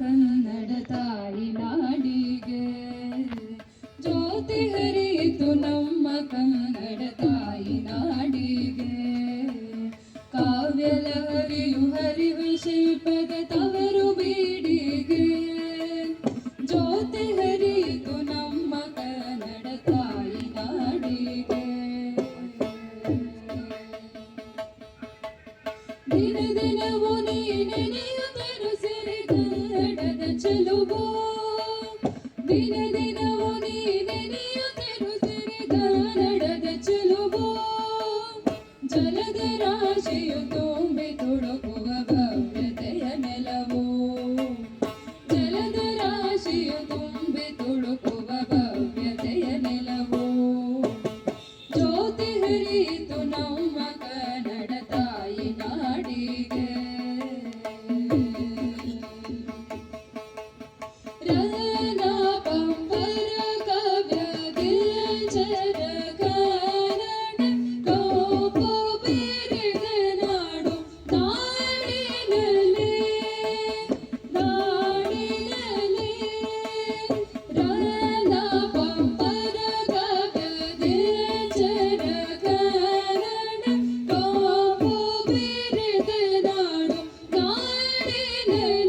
ಕನ್ನಡ ತಾಯಿ ನಾಡಿಗೆ ಜ್ಯೋತಿ ಹರಿಯಿತು ನಮ್ಮ ಕನ್ನಡ ತಾಯಿ ನಾಡಿಗೆ ಕಾವ್ಯಲಹರಿಯು ಹರಿವ ಶಿಲ್ಪದ ತವರು ಬೀಡಿಗೆ ಜ್ಯೋತಿ ಹರಿಯಿತು ನಮ್ಮ ಕನ್ನಡ ತಾಯಿ ನಾಡಿಗೆ ದಿನ ದಿನವೂ ನೀ ನೆನೆಯುತ್ತಿರು ಸಿರಿ ಕನ್ನಡದ ಚೆಲುವು ದಿನ ದಿನವೂ ನೀ ನೆನೆಯುತ್ತಿರು ಸಿರಿ ಕನ್ನಡದ ಚೆಲುವು ಜಲದ ರಾಶಿಯು ತುಂಬಿ ತುಳುಕುವ ಭವ್ಯತೆಯ ನೆಲವು ಜಲದ ರಾಶಿಯು ತುಂಬಿ ತುಳುಕುವ ಭವ್ಯತೆಯ ನೆಲವು ಜ್ಯೋತಿ ಹರಿಯಿತು ನಮ್ಮ ಕನ್ನಡ ತಾಯಿ ನಾಡಿಗೆ ರನ್ನ ಪಂಪರ ಕಾವ್ಯ ಗಿರಿಜರ ಕನ್ನಡ ಕೋಪು ಬೀರಿದ ನಾಡು ನಾಡಿನಲ್ಲಿ ನಾಡಿನಲ್ಲಿ ರನ್ನ ಪಂಪರ ಕಾವ್ಯ ಗಿರಿಜರ ಕನ್ನಡ ಕೋಪು ಬೀರಿದ ನಾಡು ನಾಡಿನಲ್ಲಿ